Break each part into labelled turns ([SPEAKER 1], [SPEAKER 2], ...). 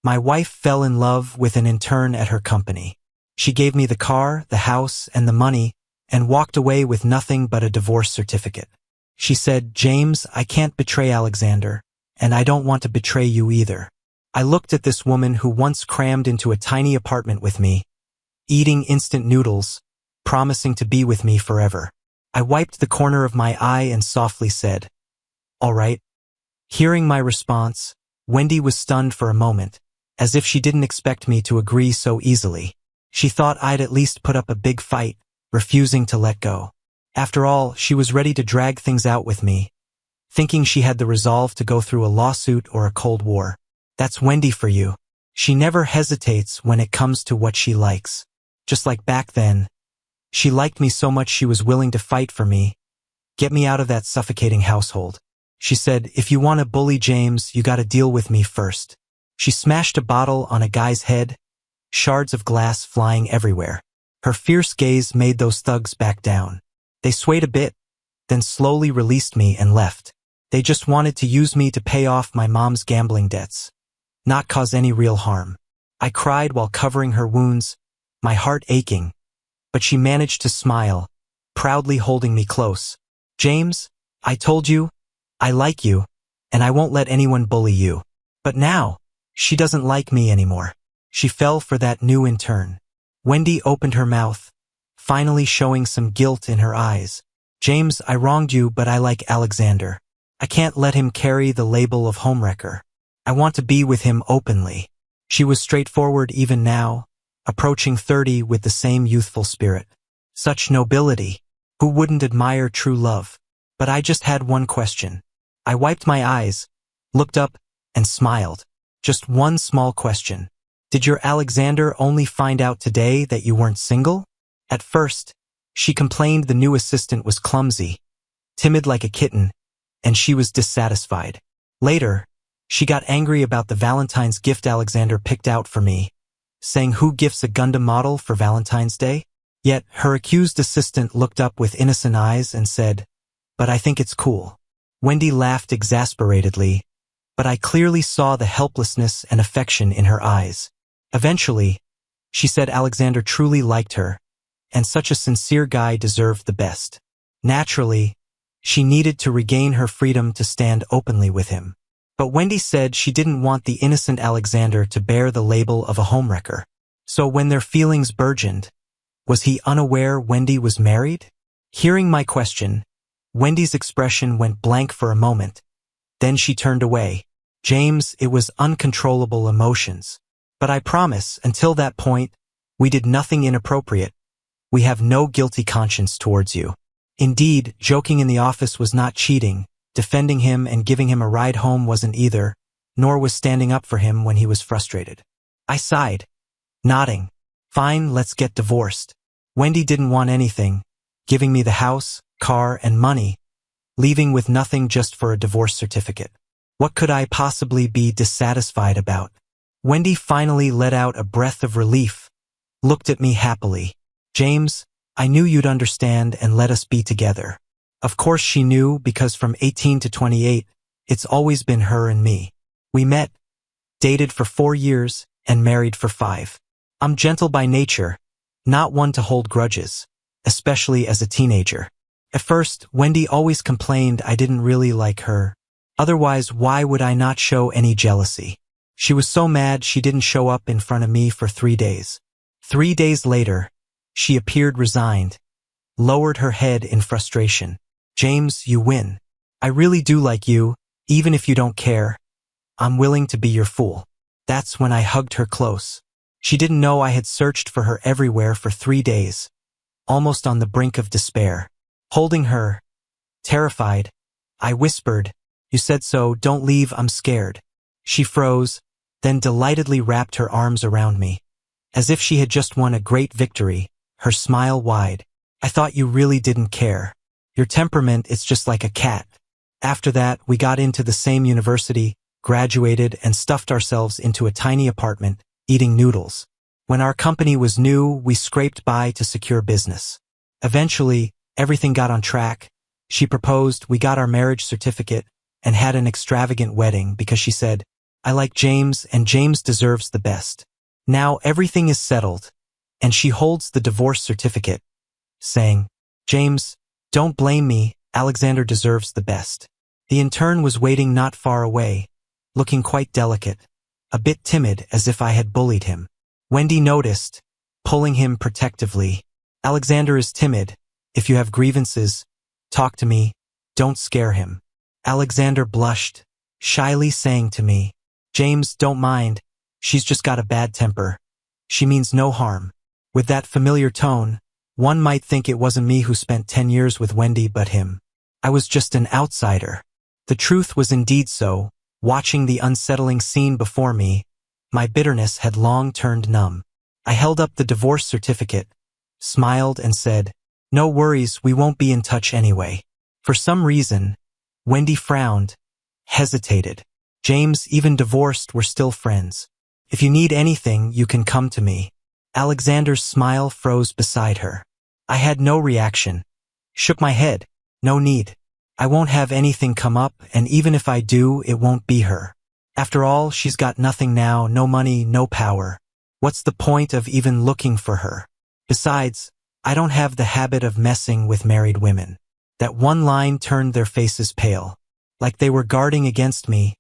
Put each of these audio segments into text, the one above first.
[SPEAKER 1] My wife fell in love with an intern at her company. She gave me the car, the house, and the money, and walked away with nothing but a divorce certificate. She said, "James, I can't betray Alexander, and I don't want to betray you either." I looked at this woman who once crammed into a tiny apartment with me, eating instant noodles, promising to be with me forever. I wiped the corner of my eye and softly said, "All right." Hearing my response, Wendy was stunned for a moment, as if she didn't expect me to agree so easily. She thought I'd at least put up a big fight, refusing to let go. After all, she was ready to drag things out with me, thinking she had the resolve to go through a lawsuit or a cold war. That's Wendy for you. She never hesitates when it comes to what she likes. Just like back then, she liked me so much she was willing to fight for me, get me out of that suffocating household. She said, "If you want to bully James, you gotta deal with me first." She smashed a bottle on a guy's head, shards of glass flying everywhere. Her fierce gaze made those thugs back down. They swayed a bit, then slowly released me and left. They just wanted to use me to pay off my mom's gambling debts, not cause any real harm. I cried while covering her wounds, my heart aching, but she managed to smile, proudly holding me close. "James, I told you, I like you, and I won't let anyone bully you." But now, she doesn't like me anymore. She fell for that new intern. Wendy opened her mouth, finally showing some guilt in her eyes. "James, I wronged you, but I like Alexander. I can't let him carry the label of homewrecker. I want to be with him openly." She was straightforward even now, approaching 30 with the same youthful spirit. Such nobility. Who wouldn't admire true love? But I just had one question. I wiped my eyes, looked up, and smiled. Just one small question. Did your Alexander only find out today that you weren't single? At first, she complained the new assistant was clumsy, timid like a kitten, and she was dissatisfied. Later, she got angry about the Valentine's gift Alexander picked out for me, saying who gifts a Gundam model for Valentine's Day? Yet, her accused assistant looked up with innocent eyes and said, "But I think it's cool." Wendy laughed exasperatedly, but I clearly saw the helplessness and affection in her eyes. Eventually, she said Alexander truly liked her, and such a sincere guy deserved the best. Naturally, she needed to regain her freedom to stand openly with him. But Wendy said she didn't want the innocent Alexander to bear the label of a homewrecker. So when their feelings burgeoned, was he unaware Wendy was married? Hearing my question, Wendy's expression went blank for a moment. Then she turned away. "James, it was uncontrollable emotions. But I promise, until that point, we did nothing inappropriate. We have no guilty conscience towards you." Indeed, joking in the office was not cheating, defending him and giving him a ride home wasn't either, nor was standing up for him when he was frustrated. I sighed, nodding. "Fine, let's get divorced." Wendy didn't want anything, giving me the house, car, and money, leaving with nothing just for a divorce certificate. What could I possibly be dissatisfied about? Wendy finally let out a breath of relief, looked at me happily. "James, I knew you'd understand and let us be together." Of course she knew, because from 18 to 28, it's always been her and me. We met, dated for 4 years, and married for 5. I'm gentle by nature, not one to hold grudges, especially as a teenager. At first, Wendy always complained I didn't really like her. Otherwise, why would I not show any jealousy? She was so mad she didn't show up in front of me for 3 days. 3 days later, she appeared resigned, lowered her head in frustration. "James, you win. I really do like you, even if you don't care. I'm willing to be your fool." That's when I hugged her close. She didn't know I had searched for her everywhere for 3 days, almost on the brink of despair. Holding her, terrified, I whispered, "You said so, don't leave, I'm scared." She froze, then delightedly wrapped her arms around me. As if she had just won a great victory, her smile wide. "I thought you really didn't care. Your temperament is just like a cat." After that, we got into the same university, graduated, and stuffed ourselves into a tiny apartment, eating noodles. When our company was new, we scraped by to secure business. Eventually, everything got on track. She proposed, we got our marriage certificate, and had an extravagant wedding because she said, I like James and James deserves the best. Now everything is settled, and she holds the divorce certificate, saying, James, don't blame me, Alexander deserves the best. The intern was waiting not far away, looking quite delicate, a bit timid as if I had bullied him. Wendy noticed, pulling him protectively. Alexander is timid. If you have grievances, talk to me, don't scare him. Alexander blushed, shyly saying to me, James, don't mind, she's just got a bad temper. She means no harm. With that familiar tone, one might think it wasn't me who spent 10 years with Wendy but him. I was just an outsider. The truth was indeed so. Watching the unsettling scene before me, my bitterness had long turned numb. I held up the divorce certificate, smiled and said, no worries, we won't be in touch anyway. For some reason, Wendy frowned, hesitated. James, even divorced, we're still friends. If you need anything, you can come to me. Alexander's smile froze beside her. I had no reaction. Shook my head. No need. I won't have anything come up, and even if I do, it won't be her. After all, she's got nothing now, no money, no power. What's the point of even looking for her? Besides, I don't have the habit of messing with married women. That one line turned their faces pale. Like they were guarding against me,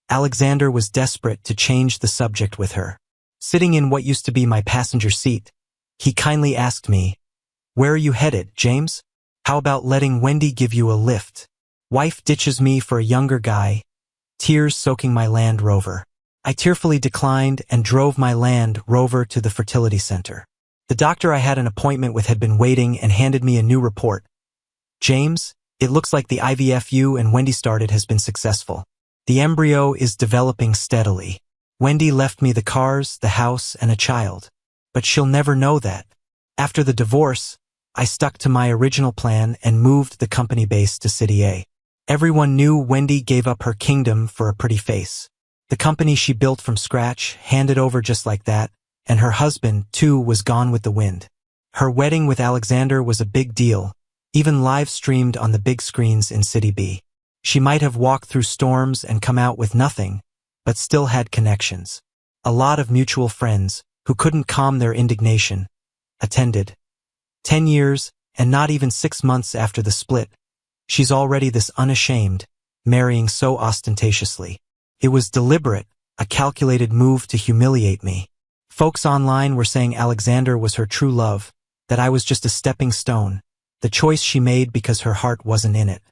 [SPEAKER 1] Alexander was desperate to change the subject with her. Sitting in what used to be my passenger seat, he kindly asked me, where are you headed, James? How about letting Wendy give you a lift? Wife ditches me for a younger guy, tears soaking my Land Rover. I tearfully declined and drove my Land Rover to the fertility center. The doctor I had an appointment with had been waiting and handed me a new report. James, it looks like the IVF you and Wendy started has been successful. The embryo is developing steadily. Wendy left me the cars, the house, and a child. But she'll never know that. After the divorce, I stuck to my original plan and moved the company base to City A. Everyone knew Wendy gave up her kingdom for a pretty face. The company she built from scratch handed over just like that, and her husband, too, was gone with the wind. Her wedding with Alexander was a big deal, even live-streamed on the big screens in City B. She might have walked through storms and come out with nothing, but still had connections. A lot of mutual friends, who couldn't calm their indignation, attended. 10 years, and not even 6 months after the split, she's already this unashamed, marrying so ostentatiously. It was deliberate, a calculated move to humiliate me. Folks online were saying Alexander was her true love, that I was just a stepping stone, the choice she made because her heart wasn't in it.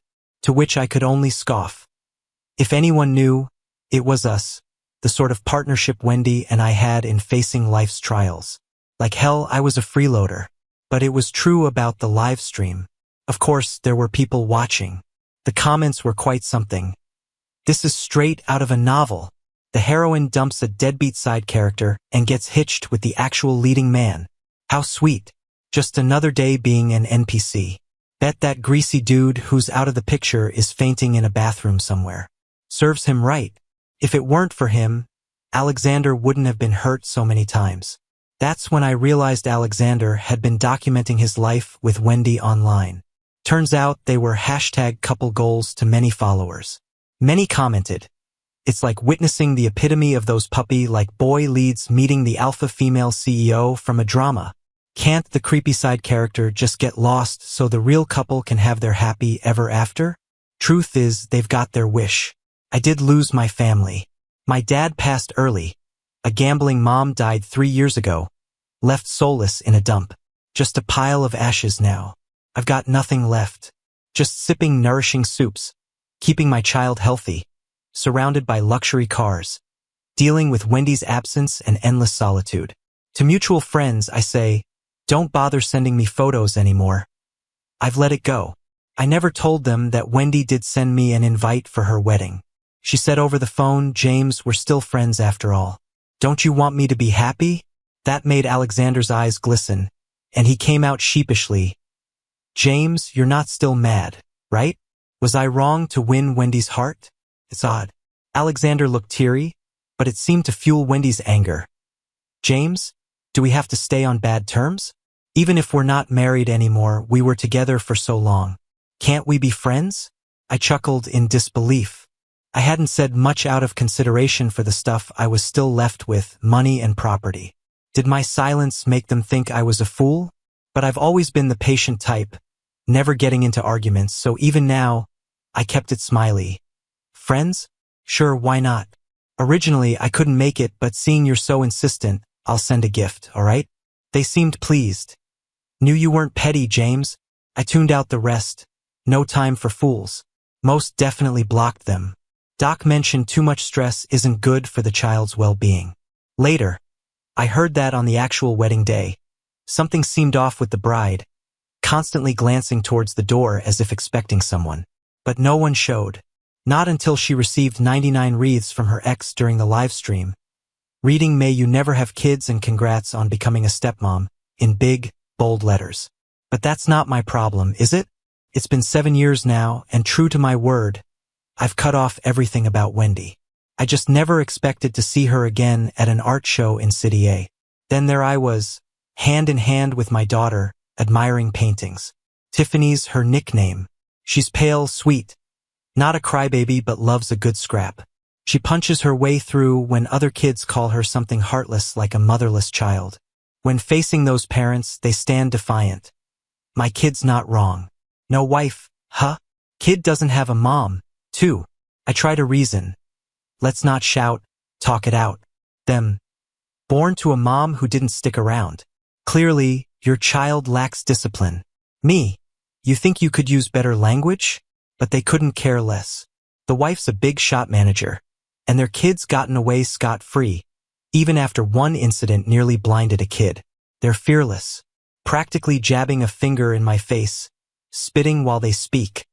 [SPEAKER 1] To which I could only scoff. If anyone knew, it was us, the sort of partnership Wendy and I had in facing life's trials. Like hell, I was a freeloader. But it was true about the live stream. Of course, there were people watching. The comments were quite something. This is straight out of a novel. The heroine dumps a deadbeat side character and gets hitched with the actual leading man. How sweet. Just another day being an NPC. Bet that greasy dude who's out of the picture is fainting in a bathroom somewhere. Serves him right. If it weren't for him, Alexander wouldn't have been hurt so many times. That's when I realized Alexander had been documenting his life with Wendy online. Turns out they were #couple goals to many followers. Many commented, it's like witnessing the epitome of those puppy-like boy leads meeting the alpha female CEO from a drama. Can't the creepy side character just get lost so the real couple can have their happy ever after? Truth is, they've got their wish. I did lose my family. My dad passed early. A gambling mom died 3 years ago. Left soulless in a dump. Just a pile of ashes now. I've got nothing left. Just sipping nourishing soups. Keeping my child healthy. Surrounded by luxury cars. Dealing with Wendy's absence and endless solitude. To mutual friends, I say, don't bother sending me photos anymore. I've let it go. I never told them that Wendy did send me an invite for her wedding. She said over the phone, James, we're still friends after all. Don't you want me to be happy? That made Alexander's eyes glisten, and he came out sheepishly. James, you're not still mad, right? Was I wrong to win Wendy's heart? It's odd. Alexander looked teary, but it seemed to fuel Wendy's anger. James, do we have to stay on bad terms? Even if we're not married anymore, we were together for so long. Can't we be friends? I chuckled in disbelief. I hadn't said much out of consideration for the stuff I was still left with, money and property. Did my silence make them think I was a fool? But I've always been the patient type, never getting into arguments, so even now, I kept it smiley. Friends? Sure, why not? Originally, I couldn't make it, but seeing you're so insistent, I'll send a gift, alright? They seemed pleased. Knew you weren't petty, James. I tuned out the rest. No time for fools. Most definitely blocked them. Doc mentioned too much stress isn't good for the child's well-being. Later, I heard that on the actual wedding day. Something seemed off with the bride, constantly glancing towards the door as if expecting someone. But no one showed. Not until she received 99 wreaths from her ex during the live stream, reading "May you never have kids and congrats on becoming a stepmom" in big, bold letters. But that's not my problem, is it? It's been 7 years now, and true to my word, I've cut off everything about Wendy. I just never expected to see her again at an art show in City A. Then there I was, hand in hand with my daughter, admiring paintings. Tiffany's her nickname. She's pale, sweet. Not a crybaby, but loves a good scrap. She punches her way through when other kids call her something heartless like a motherless child. When facing those parents, they stand defiant. My kid's not wrong. No wife, huh? Kid doesn't have a mom, too. I try to reason. Let's not shout, talk it out. Them. Born to a mom who didn't stick around. Clearly, your child lacks discipline. Me. You think you could use better language? But they couldn't care less. The wife's a big shot manager, and their kid's gotten away scot-free, even after one incident nearly blinded a kid. They're fearless, practically jabbing a finger in my face, spitting while they speak.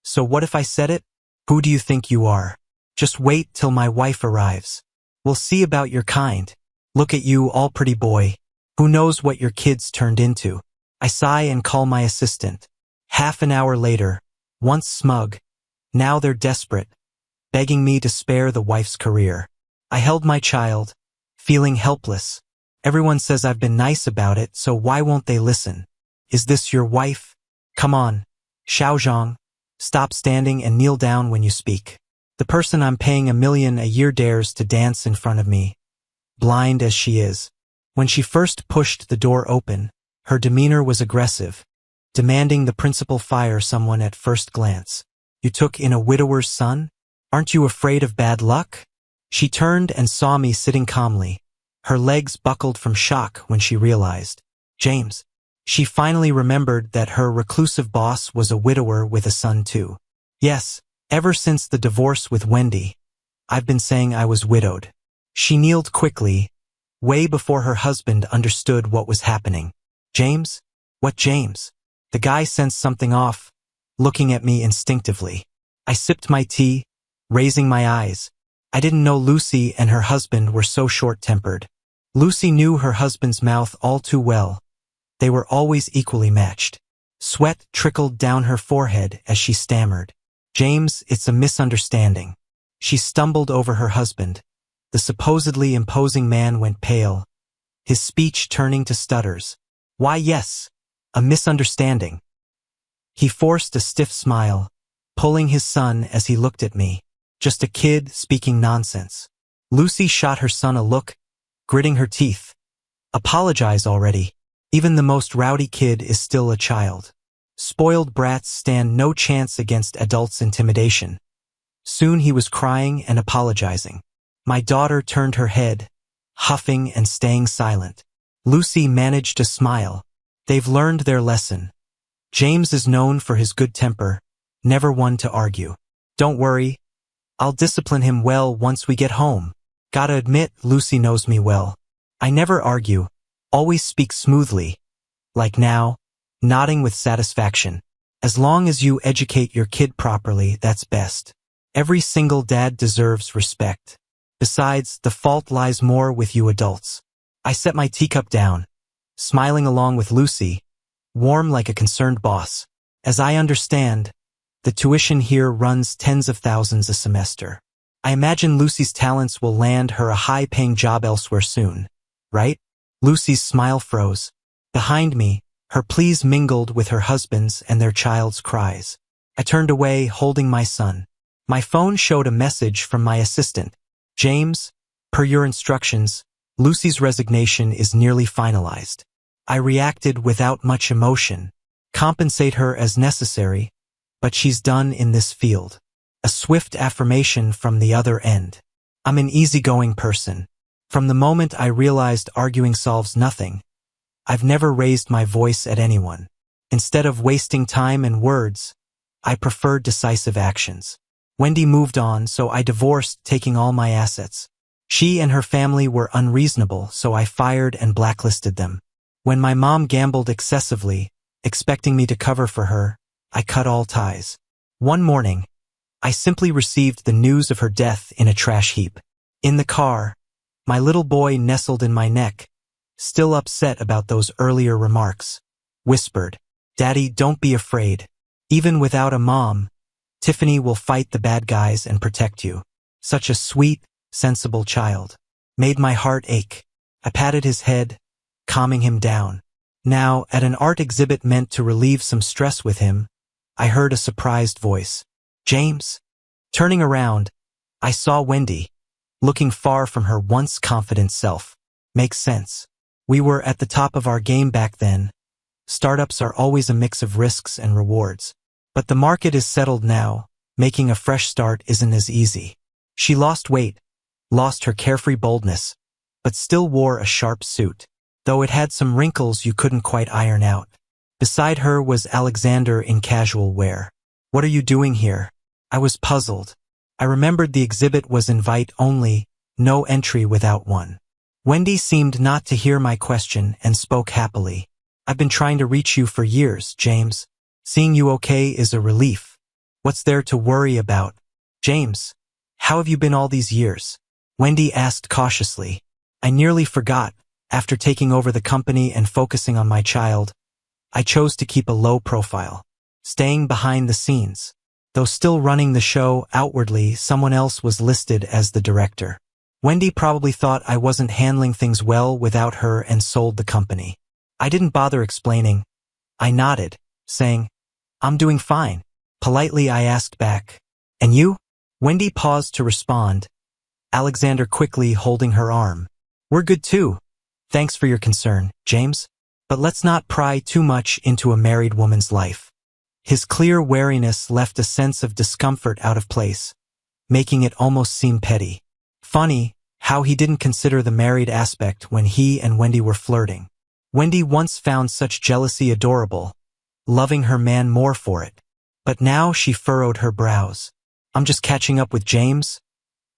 [SPEAKER 1] So what if I said it? Who do you think you are? Just wait till my wife arrives. We'll see about your kind. Look at you, all pretty boy. Who knows what your kid's turned into? I sigh and call my assistant. Half an hour later, once smug, now they're desperate, begging me to spare the wife's career. I held my child, feeling helpless. Everyone says I've been nice about it, so why won't they listen? Is this your wife? Come on, Xiaozhang, stop standing and kneel down when you speak. The person I'm paying $1 million a year dares to dance in front of me, blind as she is. When she first pushed the door open, her demeanor was aggressive, demanding the principal fire someone at first glance. You took in a widower's son? Aren't you afraid of bad luck? She turned and saw me sitting calmly. Her legs buckled from shock when she realized. James. She finally remembered that her reclusive boss was a widower with a son too. Yes, ever since the divorce with Wendy, I've been saying I was widowed. She kneeled quickly, way before her husband understood what was happening. James? What James? The guy sensed something off, looking at me instinctively. I sipped my tea, raising my eyes. I didn't know Lucy and her husband were so short-tempered. Lucy knew her husband's mouth all too well. They were always equally matched. Sweat trickled down her forehead as she stammered. James, it's a misunderstanding. She stumbled over her husband. The supposedly imposing man went pale, his speech turning to stutters. Why, yes. A misunderstanding. He forced a stiff smile, pulling his son as he looked at me. Just a kid speaking nonsense. Lucy shot her son a look, gritting her teeth. Apologize already. Even the most rowdy kid is still a child. Spoiled brats stand no chance against adults' intimidation. Soon he was crying and apologizing. My daughter turned her head, huffing and staying silent. Lucy managed to smile. They've learned their lesson. James is known for his good temper, never one to argue. Don't worry, I'll discipline him well once we get home. Gotta admit, Lucy knows me well. I never argue, always speak smoothly. Like now, nodding with satisfaction. As long as you educate your kid properly, that's best. Every single dad deserves respect. Besides, the fault lies more with you adults. I set my teacup down, smiling along with Lucy, warm like a concerned boss. As I understand, the tuition here runs tens of thousands a semester. I imagine Lucy's talents will land her a high-paying job elsewhere soon, right? Lucy's smile froze. Behind me, her pleas mingled with her husband's and their child's cries. I turned away, holding my son. My phone showed a message from my assistant. James, per your instructions, Lucy's resignation is nearly finalized. I reacted without much emotion. Compensate her as necessary, but she's done in this field. A swift affirmation from the other end. I'm an easygoing person. From the moment I realized arguing solves nothing, I've never raised my voice at anyone. Instead of wasting time and words, I preferred decisive actions. Wendy moved on, so I divorced, taking all my assets. She and her family were unreasonable, so I fired and blacklisted them. When my mom gambled excessively, expecting me to cover for her, I cut all ties. One morning, I simply received the news of her death in a trash heap. In the car, my little boy nestled in my neck, still upset about those earlier remarks, whispered, "Daddy, don't be afraid. Even without a mom, Tiffany will fight the bad guys and protect you." Such a sweet, sensible child. Made my heart ache. I patted his head, calming him down. Now, at an art exhibit meant to relieve some stress with him, I heard a surprised voice. "James?" Turning around, I saw Wendy, looking far from her once confident self. Makes sense. We were at the top of our game back then. Startups are always a mix of risks and rewards. But the market is settled now. Making a fresh start isn't as easy. She lost weight, lost her carefree boldness, but still wore a sharp suit, though it had some wrinkles you couldn't quite iron out. Beside her was Alexander in casual wear. "What are you doing here?" I was puzzled. I remembered the exhibit was invite only, no entry without one. Wendy seemed not to hear my question and spoke happily. "I've been trying to reach you for years, James. Seeing you okay is a relief. What's there to worry about?" "James, how have you been all these years?" Wendy asked cautiously. I nearly forgot. After taking over the company and focusing on my child, I chose to keep a low profile, staying behind the scenes. Though still running the show outwardly, someone else was listed as the director. Wendy probably thought I wasn't handling things well without her and sold the company. I didn't bother explaining. I nodded, saying, "I'm doing fine." Politely I asked back, "And you?" Wendy paused to respond, Alexander quickly holding her arm. "We're good too. Thanks for your concern, James. But let's not pry too much into a married woman's life." His clear wariness left a sense of discomfort out of place, making it almost seem petty. Funny how he didn't consider the married aspect when he and Wendy were flirting. Wendy once found such jealousy adorable, loving her man more for it. But now she furrowed her brows. "I'm just catching up with James.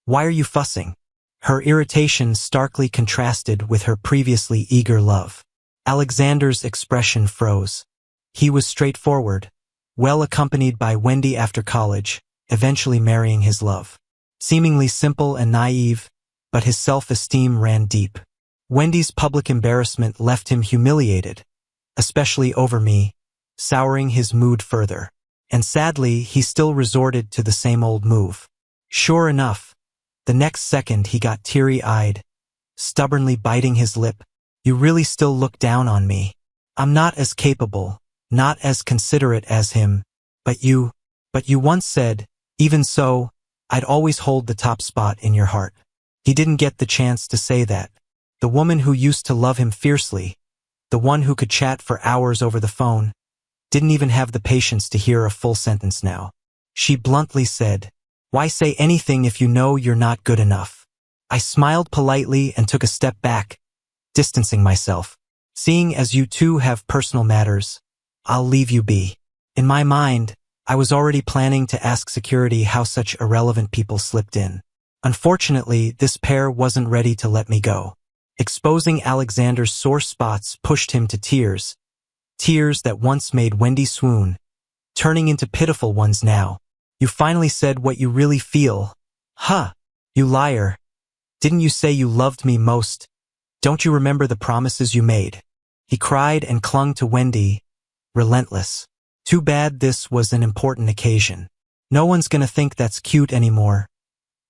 [SPEAKER 1] Why are you fussing?" Her irritation starkly contrasted with her previously eager love. Alexander's expression froze. He was straightforward, well accompanied by Wendy after college, eventually marrying his love. Seemingly simple and naive, but his self-esteem ran deep. Wendy's public embarrassment left him humiliated, especially over me, souring his mood further. And sadly, he still resorted to the same old move. Sure enough, the next second he got teary-eyed, stubbornly biting his lip. "You really still look down on me. I'm not as capable, not as considerate as him, but you once said, even so, I'd always hold the top spot in your heart." He didn't get the chance to say that. The woman who used to love him fiercely, the one who could chat for hours over the phone, didn't even have the patience to hear a full sentence now. She bluntly said, "Why say anything if you know you're not good enough?" I smiled politely and took a step back, distancing myself. "Seeing as you two have personal matters, I'll leave you be." In my mind, I was already planning to ask security how such irrelevant people slipped in. Unfortunately, this pair wasn't ready to let me go. Exposing Alexander's sore spots pushed him to tears. Tears that once made Wendy swoon, turning into pitiful ones now. "You finally said what you really feel. Huh, you liar. Didn't you say you loved me most? Don't you remember the promises you made?" He cried and clung to Wendy, relentless. Too bad this was an important occasion. No one's gonna think that's cute anymore.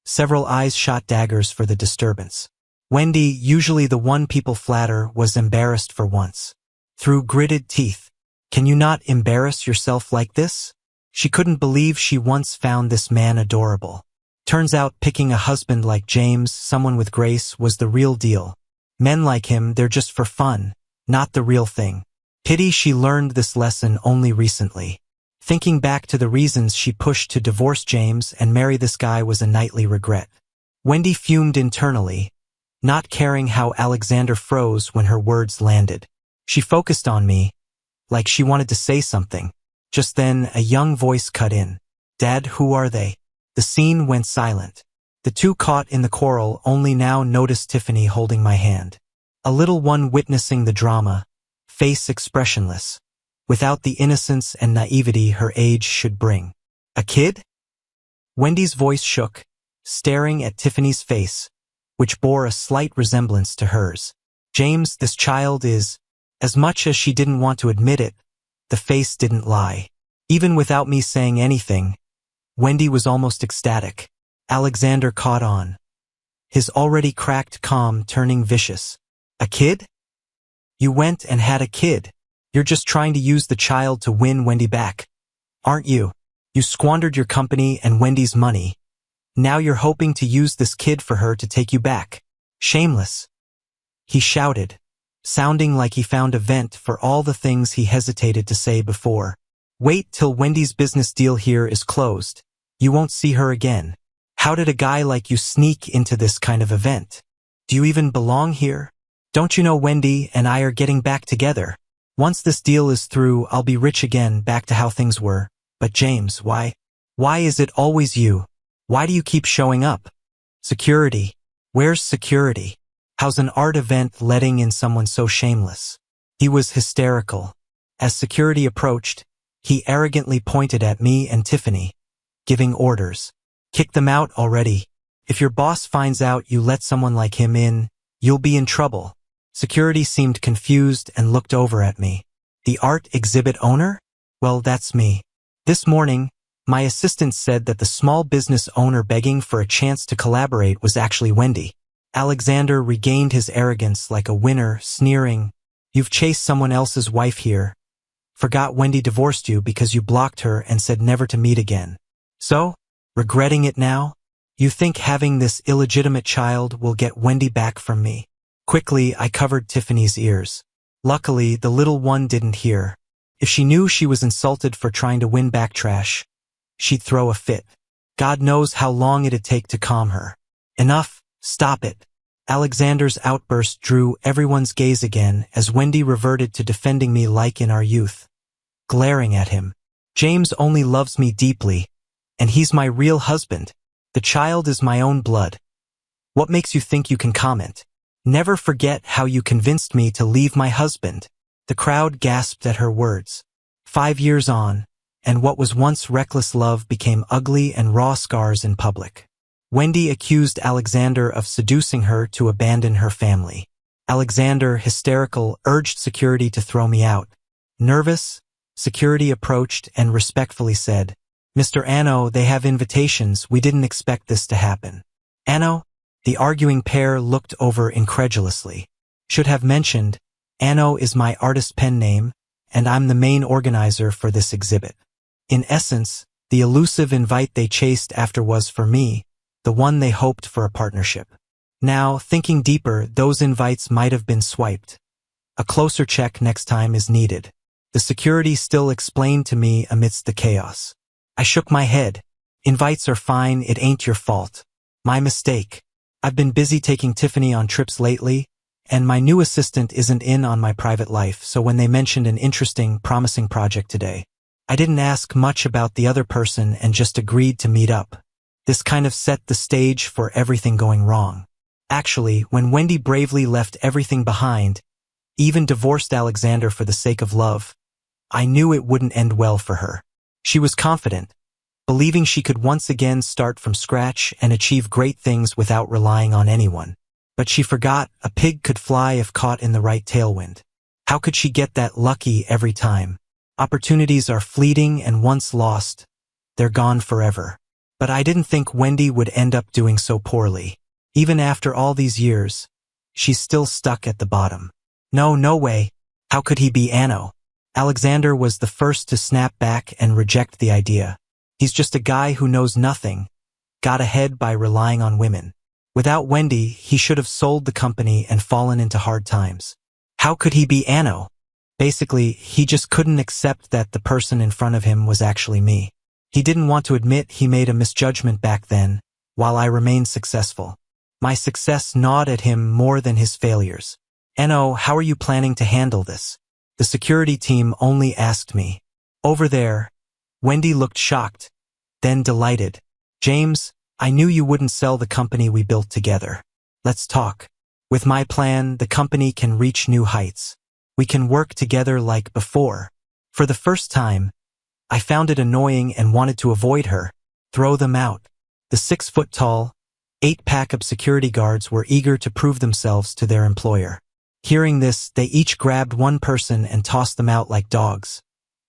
[SPEAKER 1] Several eyes shot daggers for the disturbance. Wendy, usually the one people flatter, was embarrassed for once. Through gritted teeth, "Can you not embarrass yourself like this?" She couldn't believe she once found this man adorable. Turns out picking a husband like James, someone with grace, was the real deal. Men like him, they're just for fun, not the real thing. Pity she learned this lesson only recently. Thinking back to the reasons she pushed to divorce James and marry this guy was a nightly regret. Wendy fumed internally, not caring how Alexander froze when her words landed. She focused on me, like she wanted to say something. Just then, a young voice cut in. "Dad, who are they?" The scene went silent. The two caught in the quarrel only now noticed Tiffany holding my hand. A little one witnessing the drama, face expressionless, without the innocence and naivety her age should bring. "A kid?" Wendy's voice shook, staring at Tiffany's face, which bore a slight resemblance to hers. "James, this child is..." As much as she didn't want to admit it, the face didn't lie. Even without me saying anything, Wendy was almost ecstatic. Alexander caught on, his already cracked calm turning vicious. "A kid? You went and had a kid. You're just trying to use the child to win Wendy back, aren't you? You squandered your company and Wendy's money. Now you're hoping to use this kid for her to take you back. Shameless," he shouted, sounding like he found a vent for all the things he hesitated to say before. "Wait till Wendy's business deal here is closed. You won't see her again. How did a guy like you sneak into this kind of event? Do you even belong here? Don't you know Wendy and I are getting back together? Once this deal is through, I'll be rich again, back to how things were. But James, why? Why is it always you? Why do you keep showing up? Security. Where's security? How's an art event letting in someone so shameless?" He was hysterical. As security approached, he arrogantly pointed at me and Tiffany, giving orders. "Kick them out already. If your boss finds out you let someone like him in, you'll be in trouble." Security seemed confused and looked over at me. "The art exhibit owner? Well, that's me. This morning, my assistant said that the small business owner begging for a chance to collaborate was actually Wendy." Alexander regained his arrogance like a winner, sneering, "You've chased someone else's wife here. Forgot Wendy divorced you because you blocked her and said never to meet again. So, regretting it now? You think having this illegitimate child will get Wendy back from me?" Quickly, I covered Tiffany's ears. Luckily, the little one didn't hear. If she knew she was insulted for trying to win back trash, she'd throw a fit. God knows how long it'd take to calm her. "Enough, stop it." Alexander's outburst drew everyone's gaze again as Wendy reverted to defending me like in our youth. Glaring at him. "James only loves me deeply, and he's my real husband. The child is my own blood. What makes you think you can comment? Never forget how you convinced me to leave my husband." The crowd gasped at her words. 5 years on, and what was once reckless love became ugly and raw scars in public. Wendy accused Alexander of seducing her to abandon her family. Alexander, hysterical, urged security to throw me out. Nervous, security approached and respectfully said, "Mr. Anno, they have invitations. We didn't expect this to happen." "Anno?" The arguing pair looked over incredulously. Should have mentioned, Anno is my artist pen name, and I'm the main organizer for this exhibit. In essence, the elusive invite they chased after was for me, the one they hoped for a partnership. Now, thinking deeper, those invites might have been swiped. A closer check next time is needed. The security still explained to me amidst the chaos. I shook my head. "Invites are fine, it ain't your fault. My mistake. I've been busy taking Tiffany on trips lately, and my new assistant isn't in on my private life, so when they mentioned an interesting, promising project today, I didn't ask much about the other person and just agreed to meet up. This kind of set the stage for everything going wrong. Actually, when Wendy bravely left everything behind, even divorced Alexander for the sake of love, I knew it wouldn't end well for her. She was confident, believing she could once again start from scratch and achieve great things without relying on anyone. But she forgot a pig could fly if caught in the right tailwind. How could she get that lucky every time? Opportunities are fleeting, and once lost, they're gone forever. But I didn't think Wendy would end up doing so poorly. Even after all these years, she's still stuck at the bottom. No way. How could he be Anno? Alexander was the first to snap back and reject the idea. He's just a guy who knows nothing, got ahead by relying on women. Without Wendy, he should have sold the company and fallen into hard times. How could he be Anno? Basically, he just couldn't accept that the person in front of him was actually me. He didn't want to admit he made a misjudgment back then, while I remained successful. My success gnawed at him more than his failures. Anno, how are you planning to handle this? The security team only asked me. Over there. Wendy looked shocked, then delighted. James, I knew you wouldn't sell the company we built together. Let's talk. With my plan, the company can reach new heights. We can work together like before. For the first time, I found it annoying and wanted to avoid her. Throw them out. The 6-foot-tall, 8-pack of security guards were eager to prove themselves to their employer. Hearing this, they each grabbed one person and tossed them out like dogs,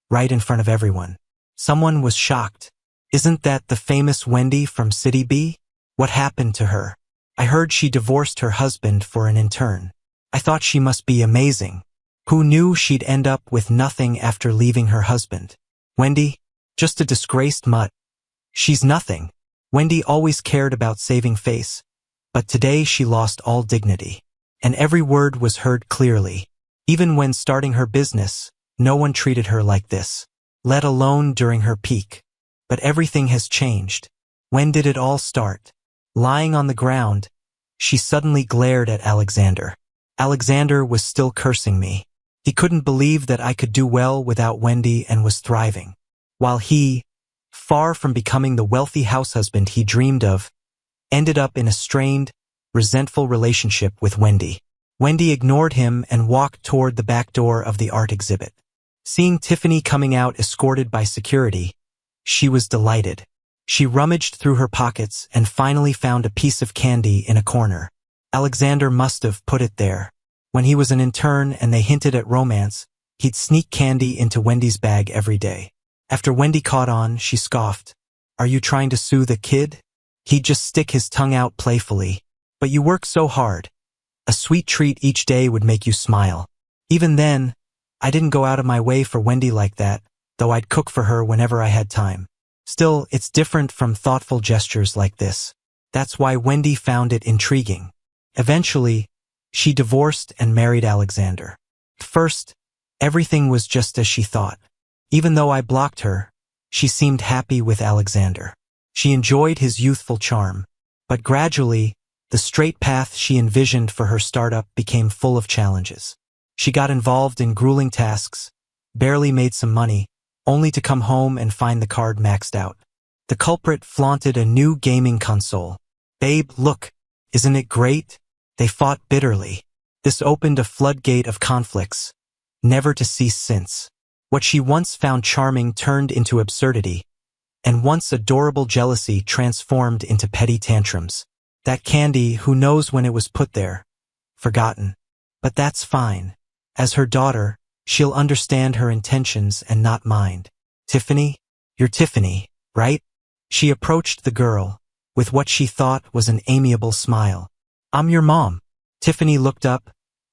[SPEAKER 1] right in front of everyone. Someone was shocked. Isn't that the famous Wendy from City B? What happened to her? I heard she divorced her husband for an intern. I thought she must be amazing. Who knew she'd end up with nothing after leaving her husband? Wendy? Just a disgraced mutt. She's nothing. Wendy always cared about saving face, but today she lost all dignity. And every word was heard clearly. Even when starting her business, no one treated her like this, let alone during her peak. But everything has changed. When did it all start? Lying on the ground, she suddenly glared at Alexander. Alexander was still cursing me. He couldn't believe that I could do well without Wendy and was thriving. While he, far from becoming the wealthy househusband he dreamed of, ended up in a strained, resentful relationship with Wendy. Wendy ignored him and walked toward the back door of the art exhibit. Seeing Tiffany coming out escorted by security, she was delighted. She rummaged through her pockets and finally found a piece of candy in a corner. Alexander must have put it there. When he was an intern and they hinted at romance, he'd sneak candy into Wendy's bag every day. After Wendy caught on, she scoffed. Are you trying to sue the kid? He'd just stick his tongue out playfully. But you work so hard. A sweet treat each day would make you smile. Even then, I didn't go out of my way for Wendy like that, though I'd cook for her whenever I had time. Still, it's different from thoughtful gestures like this. That's why Wendy found it intriguing. Eventually, she divorced and married Alexander. First, everything was just as she thought. Even though I blocked her, she seemed happy with Alexander. She enjoyed his youthful charm. But gradually, the straight path she envisioned for her startup became full of challenges. She got involved in grueling tasks, barely made some money, only to come home and find the card maxed out. The culprit flaunted a new gaming console. Babe, look, isn't it great? They fought bitterly. This opened a floodgate of conflicts, never to cease since. What she once found charming turned into absurdity, and once adorable jealousy transformed into petty tantrums. That candy, who knows when it was put there? Forgotten. But that's fine. As her daughter, she'll understand her intentions and not mind. Tiffany? You're Tiffany, right? She approached the girl, with what she thought was an amiable smile. I'm your mom. Tiffany looked up,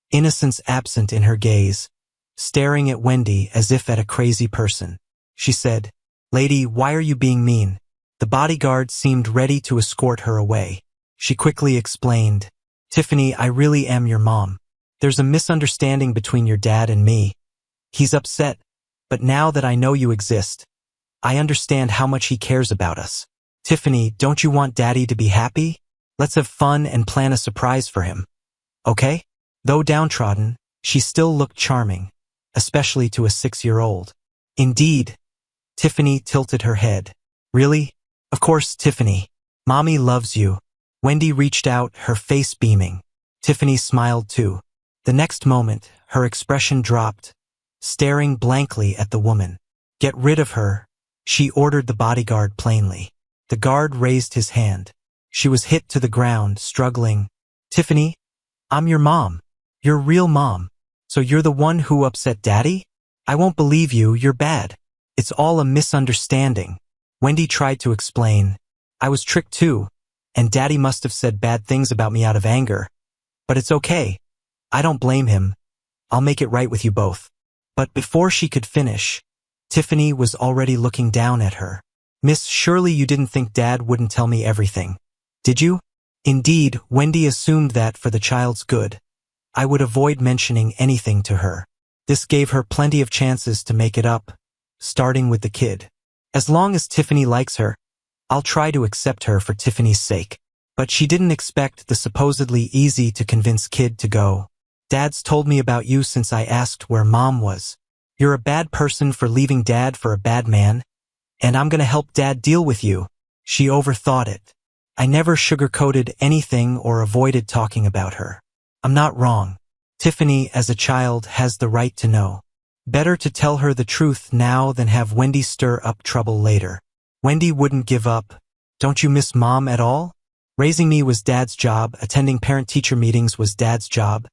[SPEAKER 1] innocence absent in her gaze, staring at Wendy as if at a crazy person. She said, Lady, why are you being mean? The bodyguard seemed ready to escort her away. She quickly explained, Tiffany, I really am your mom. There's a misunderstanding between your dad and me. He's upset, but now that I know you exist, I understand how much he cares about us. Tiffany, don't you want Daddy to be happy? Let's have fun and plan a surprise for him. Okay? Though downtrodden, she still looked charming, especially to a 6-year-old. Indeed. Tiffany tilted her head. Really? Of course, Tiffany. Mommy loves you. Wendy reached out, her face beaming. Tiffany smiled too. The next moment, her expression dropped, staring blankly at the woman. Get rid of her, she ordered the bodyguard plainly. The guard raised his hand. She was hit to the ground, struggling. Tiffany, I'm your mom. Your real mom. So you're the one who upset Daddy? I won't believe you, you're bad. It's all a misunderstanding. Wendy tried to explain. I was tricked too, and Daddy must have said bad things about me out of anger. But it's okay. I don't blame him. I'll make it right with you both. But before she could finish, Tiffany was already looking down at her. Miss, surely you didn't think Dad wouldn't tell me everything, did you? Indeed, Wendy assumed that for the child's good, I would avoid mentioning anything to her. This gave her plenty of chances to make it up, starting with the kid. As long as Tiffany likes her, I'll try to accept her for Tiffany's sake. But she didn't expect the supposedly easy-to-convince kid to go. Dad's told me about you since I asked where Mom was. You're a bad person for leaving Dad for a bad man, and I'm gonna help Dad deal with you. She overthought it. I never sugarcoated anything or avoided talking about her. I'm not wrong. Tiffany, as a child, has the right to know. Better to tell her the truth now than have Wendy stir up trouble later. Wendy wouldn't give up. Don't you miss Mom at all? Raising me was Dad's job, attending parent-teacher meetings was Dad's job,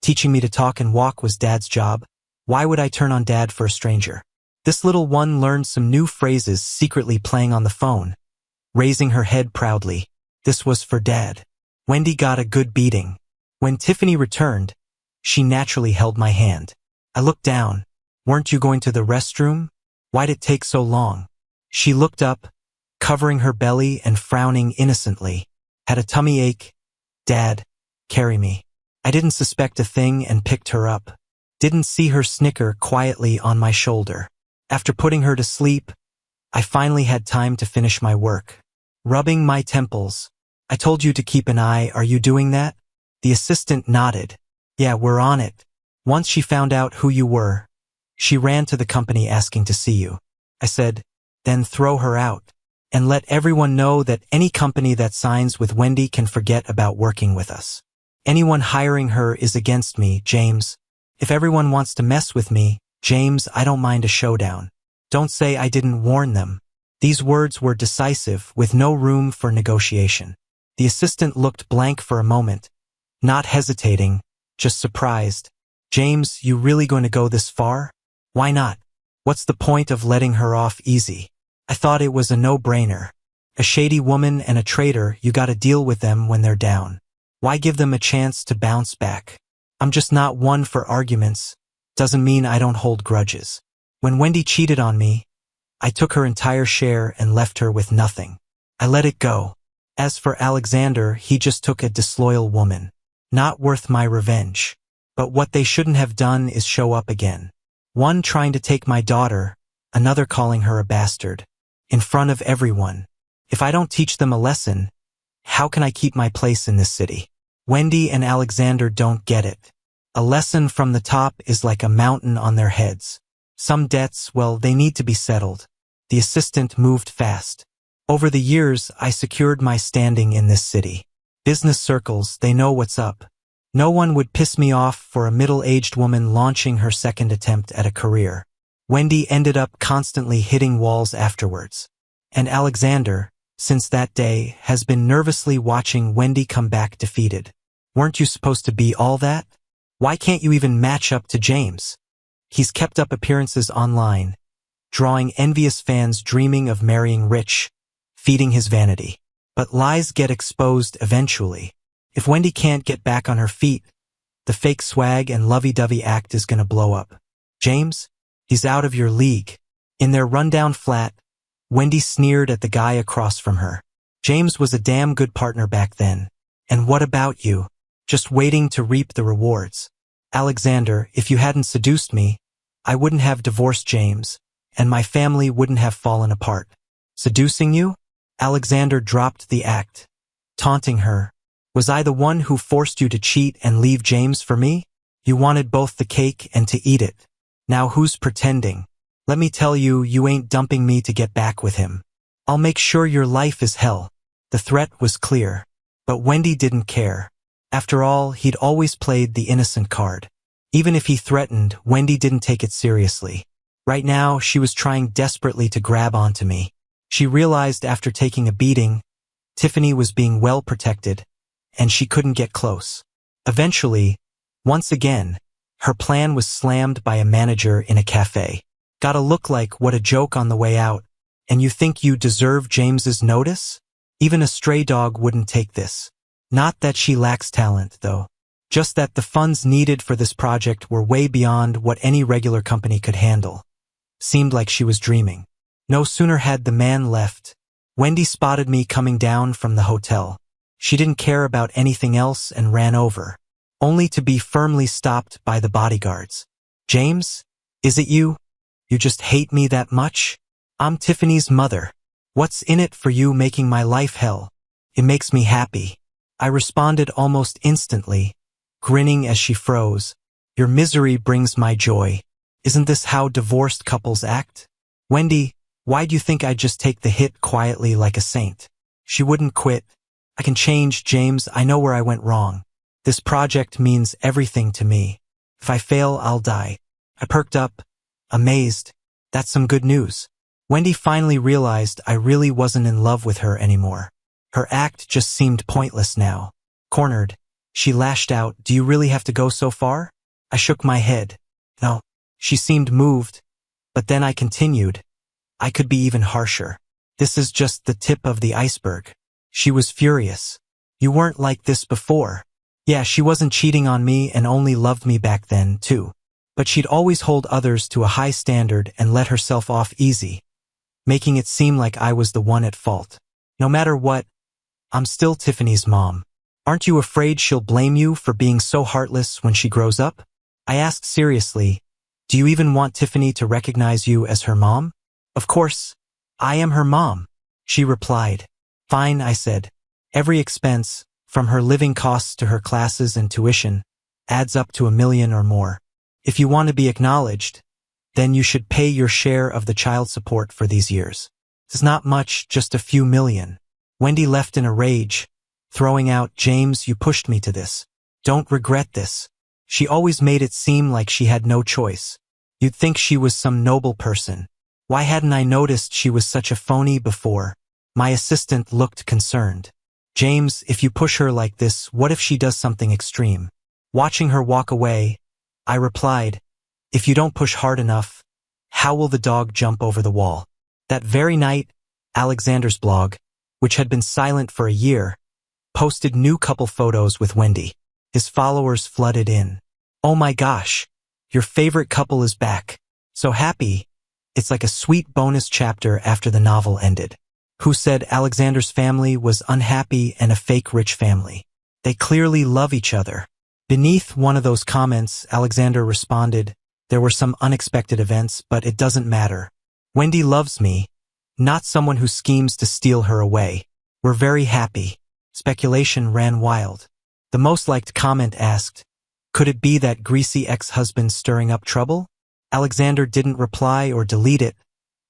[SPEAKER 1] teaching me to talk and walk was Dad's job. Why would I turn on Dad for a stranger? This little one learned some new phrases secretly playing on the phone, raising her head proudly. This was for Dad. Wendy got a good beating. When Tiffany returned, she naturally held my hand. I looked down. Weren't you going to the restroom? Why'd it take so long? She looked up, covering her belly and frowning innocently. Had a tummy ache. Dad, carry me. I didn't suspect a thing and picked her up. Didn't see her snicker quietly on my shoulder. After putting her to sleep, I finally had time to finish my work. Rubbing my temples. I told you to keep an eye, are you doing that? The assistant nodded. Yeah, we're on it. Once she found out who you were, she ran to the company asking to see you. I said, then throw her out. And let everyone know that any company that signs with Wendy can forget about working with us. Anyone hiring her is against me, James. If everyone wants to mess with me, James, I don't mind a showdown. Don't say I didn't warn them. These words were decisive, with no room for negotiation. The assistant looked blank for a moment, not hesitating, just surprised. James, you really going to go this far? Why not? What's the point of letting her off easy? I thought it was a no-brainer. A shady woman and a traitor, you gotta deal with them when they're down. Why give them a chance to bounce back? I'm just not one for arguments. Doesn't mean I don't hold grudges. When Wendy cheated on me, I took her entire share and left her with nothing. I let it go. As for Alexander, he just took a disloyal woman. Not worth my revenge. But what they shouldn't have done is show up again. One trying to take my daughter, another calling her a bastard. In front of everyone. If I don't teach them a lesson, how can I keep my place in this city? Wendy and Alexander don't get it. A lesson from the top is like a mountain on their heads. Some debts, well, they need to be settled. The assistant moved fast. Over the years, I secured my standing in this city. Business circles, they know what's up. No one would piss me off for a middle-aged woman launching her second attempt at a career. Wendy ended up constantly hitting walls afterwards. And Alexander, since that day, has been nervously watching Wendy come back defeated. Weren't you supposed to be all that? Why can't you even match up to James? He's kept up appearances online, drawing envious fans dreaming of marrying rich, feeding his vanity. But lies get exposed eventually. If Wendy can't get back on her feet, the fake swag and lovey-dovey act is gonna blow up. James? He's out of your league. In their rundown flat, Wendy sneered at the guy across from her. James was a damn good partner back then. And what about you? Just waiting to reap the rewards. Alexander, if you hadn't seduced me, I wouldn't have divorced James, and my family wouldn't have fallen apart. Seducing you? Alexander dropped the act, taunting her. Was I the one who forced you to cheat and leave James for me? You wanted both the cake and to eat it. Now who's pretending? Let me tell you, you ain't dumping me to get back with him. I'll make sure your life is hell. The threat was clear. But Wendy didn't care. After all, he'd always played the innocent card. Even if he threatened, Wendy didn't take it seriously. Right now, she was trying desperately to grab onto me. She realized after taking a beating, Tiffany was being well protected, and she couldn't get close. Eventually, once again, her plan was slammed by a manager in a cafe. Gotta look like what a joke on the way out, and you think you deserve James's notice? Even a stray dog wouldn't take this. Not that she lacks talent, though. Just that the funds needed for this project were way beyond what any regular company could handle. Seemed like she was dreaming. No sooner had the man left, Wendy spotted me coming down from the hotel. She didn't care about anything else and ran over, only to be firmly stopped by the bodyguards. "James, is it you? You just hate me that much? I'm Tiffany's mother. What's in it for you making my life hell? It makes me happy." I responded almost instantly, grinning as she froze. "Your misery brings my joy. Isn't this how divorced couples act? Wendy, why'd you think I'd just take the hit quietly like a saint?" She wouldn't quit. "I can change, James. I know where I went wrong. This project means everything to me. If I fail, I'll die." I perked up, amazed. That's some good news. Wendy finally realized I really wasn't in love with her anymore. Her act just seemed pointless now. Cornered, she lashed out, "Do you really have to go so far?" I shook my head. "No." She seemed moved, but then I continued. "I could be even harsher. This is just the tip of the iceberg." She was furious. "You weren't like this before." Yeah, she wasn't cheating on me and only loved me back then, too. But she'd always hold others to a high standard and let herself off easy, making it seem like I was the one at fault. No matter what, I'm still Tiffany's mom. Aren't you afraid she'll blame you for being so heartless when she grows up? I asked seriously, "Do you even want Tiffany to recognize you as her mom?" "Of course, I am her mom," she replied. "Fine," I said. "Every expense, from her living costs to her classes and tuition, adds up to $1 million or more. If you want to be acknowledged, then you should pay your share of the child support for these years. It's not much, just a few million." Wendy left in a rage, throwing out, "James, you pushed me to this. Don't regret this." She always made it seem like she had no choice. You'd think she was some noble person. Why hadn't I noticed she was such a phony before? My assistant looked concerned. "James, if you push her like this, what if she does something extreme?" Watching her walk away, I replied, "If you don't push hard enough, how will the dog jump over the wall?" That very night, Alexander's blog, which had been silent for a year, posted new couple photos with Wendy. His followers flooded in. "Oh my gosh, your favorite couple is back. So happy. It's like a sweet bonus chapter after the novel ended. Who said Alexander's family was unhappy and a fake rich family? They clearly love each other." Beneath one of those comments, Alexander responded, "There were some unexpected events, but it doesn't matter. Wendy loves me, not someone who schemes to steal her away. We're very happy." Speculation ran wild. The most liked comment asked, "Could it be that greasy ex-husband stirring up trouble?" Alexander didn't reply or delete it,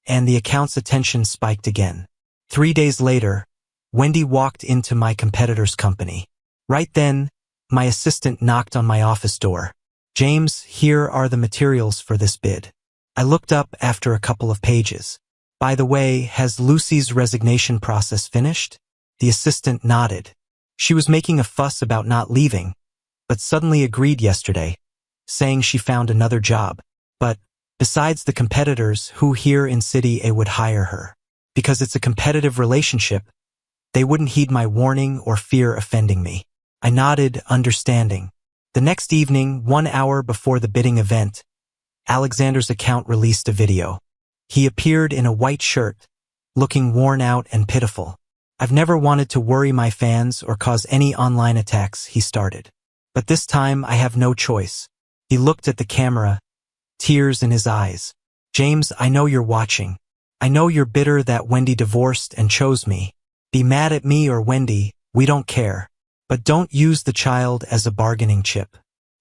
[SPEAKER 1] and the account's attention spiked again. 3 days later, Wendy walked into my competitor's company. Right then, my assistant knocked on my office door. "James, here are the materials for this bid." I looked up after a couple of pages. "By the way, has Lucy's resignation process finished?" The assistant nodded. She was making a fuss about not leaving, but suddenly agreed yesterday, saying she found another job. But, besides the competitors, who here in City A would hire her? Because it's a competitive relationship, they wouldn't heed my warning or fear offending me. I nodded, understanding. The next evening, 1 hour before the bidding event, Alexander's account released a video. He appeared in a white shirt, looking worn out and pitiful. "I've never wanted to worry my fans or cause any online attacks," he started. "But this time I have no choice." He looked at the camera, tears in his eyes. "James, I know you're watching. I know you're bitter that Wendy divorced and chose me. Be mad at me or Wendy, we don't care. But don't use the child as a bargaining chip.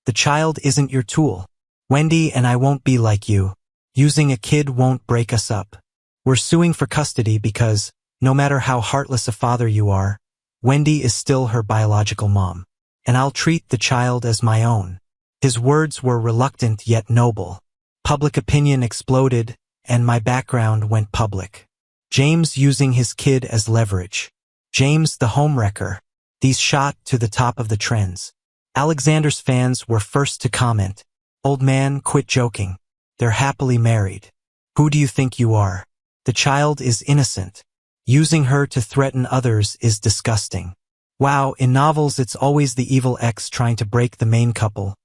[SPEAKER 1] The child isn't your tool. Wendy and I won't be like you. Using a kid won't break us up. We're suing for custody because, no matter how heartless a father you are, Wendy is still her biological mom. And I'll treat the child as my own." His words were reluctant yet noble. Public opinion exploded, and my background went public. James using his kid as leverage. James the homewrecker. These shot to the top of the trends. Alexander's fans were first to comment. "Old man, quit joking. They're happily married. Who do you think you are? The child is innocent. Using her to threaten others is disgusting." Wow, in novels it's always the evil ex trying to break the main couple.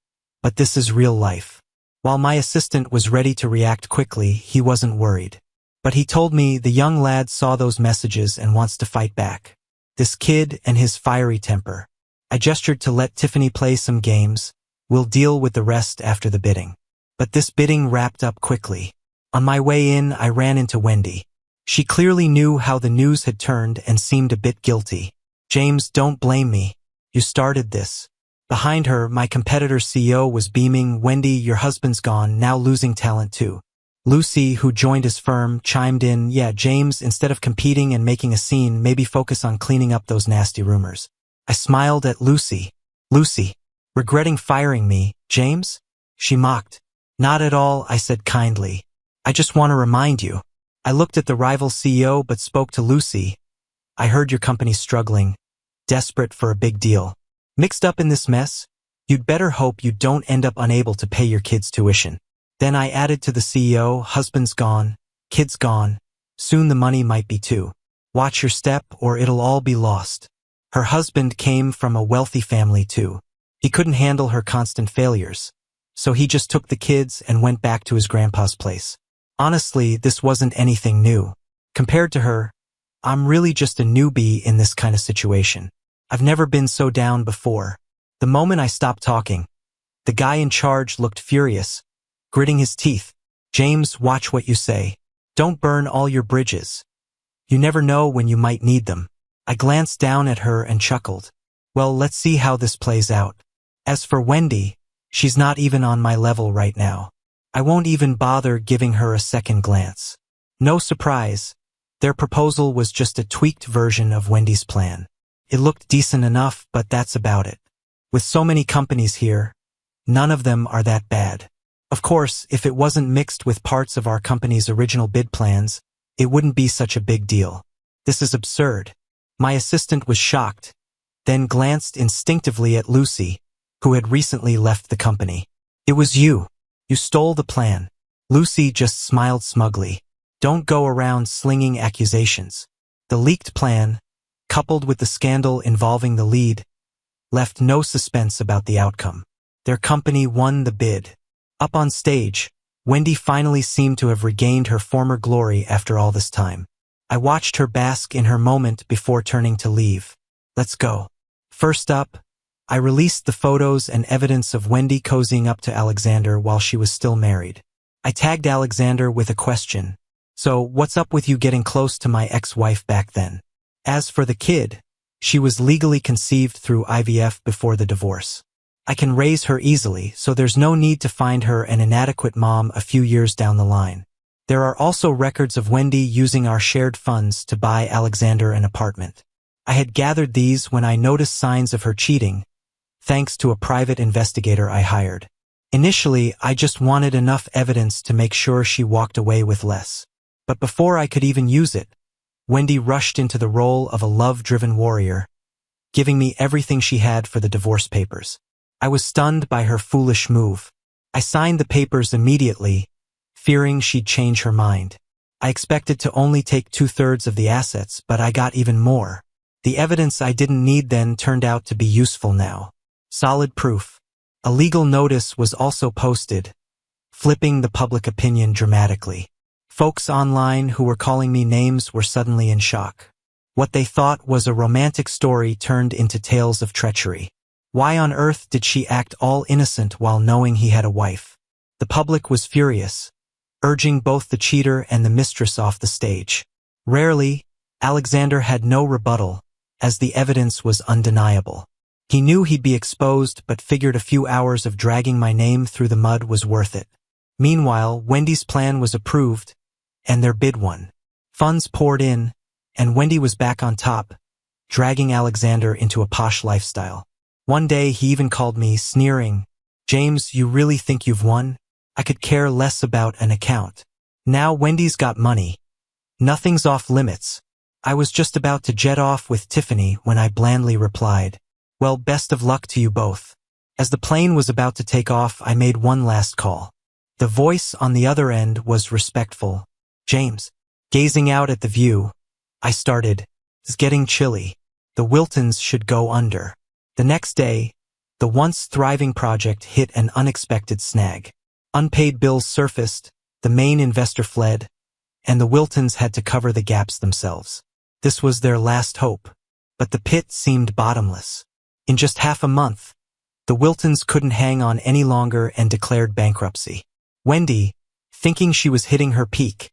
[SPEAKER 1] But this is real life. While my assistant was ready to react quickly, he wasn't worried. But he told me the young lad saw those messages and wants to fight back. This kid and his fiery temper. I gestured to let Tiffany play some games. We'll deal with the rest after the bidding. But this bidding wrapped up quickly. On my way in, I ran into Wendy. She clearly knew how the news had turned and seemed a bit guilty. James, don't blame me. You started this. Behind her, my competitor's CEO was beaming. Wendy, your husband's gone, now losing talent too. Lucy, who joined his firm, chimed in, yeah, James, instead of competing and making a scene, maybe focus on cleaning up those nasty rumors. I smiled at Lucy. Lucy, regretting firing me, James? She mocked. Not at all, I said kindly. I just want to remind you. I looked at the rival CEO but spoke to Lucy. I heard your company's struggling, desperate for a big deal. Mixed up in this mess? You'd better hope you don't end up unable to pay your kids' tuition. Then I added to the CEO, husband's gone, kids gone, soon the money might be too. Watch your step or it'll all be lost. Her husband came from a wealthy family too. He couldn't handle her constant failures. So he just took the kids and went back to his grandpa's place. Honestly, this wasn't anything new. Compared to her, I'm really just a newbie in this kind of situation. I've never been so down before. The moment I stopped talking, the guy in charge looked furious, gritting his teeth. James, watch what you say. Don't burn all your bridges. You never know when you might need them. I glanced down at her and chuckled. Well, let's see how this plays out. As for Wendy, she's not even on my level right now. I won't even bother giving her a second glance. No surprise, their proposal was just a tweaked version of Wendy's plan. It looked decent enough, but that's about it. With so many companies here, none of them are that bad. Of course, if it wasn't mixed with parts of our company's original bid plans, it wouldn't be such a big deal. This is absurd. My assistant was shocked, then glanced instinctively at Lucy, who had recently left the company. It was you. You stole the plan. Lucy just smiled smugly. Don't go around slinging accusations. The leaked plan, coupled with the scandal involving the lead, left no suspense about the outcome. Their company won the bid. Up on stage, Wendy finally seemed to have regained her former glory after all this time. I watched her bask in her moment before turning to leave. Let's go. First up, I released the photos and evidence of Wendy cozying up to Alexander while she was still married. I tagged Alexander with a question. So, what's up with you getting close to my ex-wife back then? As for the kid, she was legally conceived through IVF before the divorce. I can raise her easily, so there's no need to find her an inadequate mom a few years down the line. There are also records of Wendy using our shared funds to buy Alexander an apartment. I had gathered these when I noticed signs of her cheating, thanks to a private investigator I hired. Initially, I just wanted enough evidence to make sure she walked away with less. But before I could even use it, Wendy rushed into the role of a love-driven warrior, giving me everything she had for the divorce papers. I was stunned by her foolish move. I signed the papers immediately, fearing she'd change her mind. I expected to only take 2/3 of the assets, but I got even more. The evidence I didn't need then turned out to be useful now. Solid proof. A legal notice was also posted, flipping the public opinion dramatically. Folks online who were calling me names were suddenly in shock. What they thought was a romantic story turned into tales of treachery. Why on earth did she act all innocent while knowing he had a wife? The public was furious, urging both the cheater and the mistress off the stage. Rarely, Alexander had no rebuttal, as the evidence was undeniable. He knew he'd be exposed but figured a few hours of dragging my name through the mud was worth it. Meanwhile, Wendy's plan was approved, and their bid won. Funds poured in, and Wendy was back on top, dragging Alexander into a posh lifestyle. One day he even called me, sneering, "James, you really think you've won? I could care less about an account. Now Wendy's got money. Nothing's off limits." I was just about to jet off with Tiffany when I blandly replied, "Well, best of luck to you both." As the plane was about to take off, I made one last call. The voice on the other end was respectful. "James." Gazing out at the view, I started, "It's getting chilly. The Wiltons should go under. The next day, the once thriving project hit an unexpected snag. Unpaid bills surfaced, the main investor fled, and the Wiltons had to cover the gaps themselves. This was their last hope, but the pit seemed bottomless. In just half a month, the Wiltons couldn't hang on any longer and declared bankruptcy. Wendy, thinking she was hitting her peak,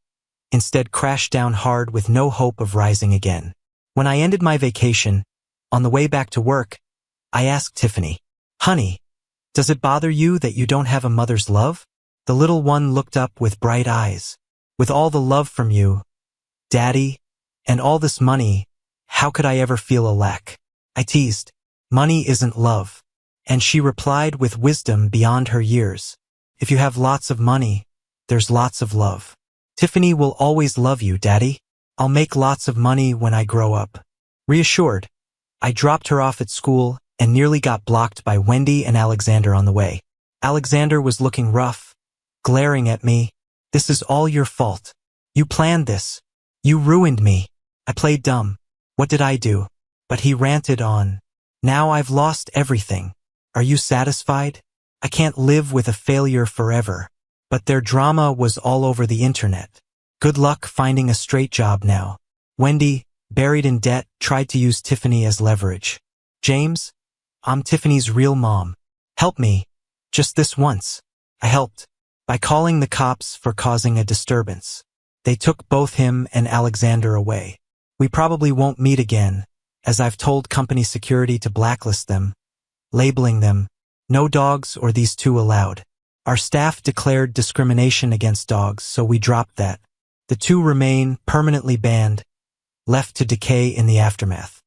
[SPEAKER 1] instead crashed down hard with no hope of rising again. When I ended my vacation, on the way back to work, I asked Tiffany, "Honey, does it bother you that you don't have a mother's love?" The little one looked up with bright eyes. "With all the love from you, Daddy, and all this money, how could I ever feel a lack?" I teased, "Money isn't love." And she replied with wisdom beyond her years, "If you have lots of money, there's lots of love." "Tiffany will always love you, Daddy. I'll make lots of money when I grow up." Reassured, I dropped her off at school and nearly got blocked by Wendy and Alexander on the way. Alexander was looking rough, glaring at me. "This is all your fault. You planned this. You ruined me." I played dumb. What did I do? But he ranted on. "Now I've lost everything. Are you satisfied? I can't live with a failure forever." But their drama was all over the internet. Good luck finding a straight job now. Wendy, buried in debt, tried to use Tiffany as leverage. "James, I'm Tiffany's real mom. Help me. Just this once." I helped, by calling the cops for causing a disturbance. They took both him and Alexander away. We probably won't meet again, as I've told company security to blacklist them, labeling them, "No dogs or these two allowed." Our staff declared discrimination against dogs, so we dropped that. The two remain permanently banned, left to decay in the aftermath.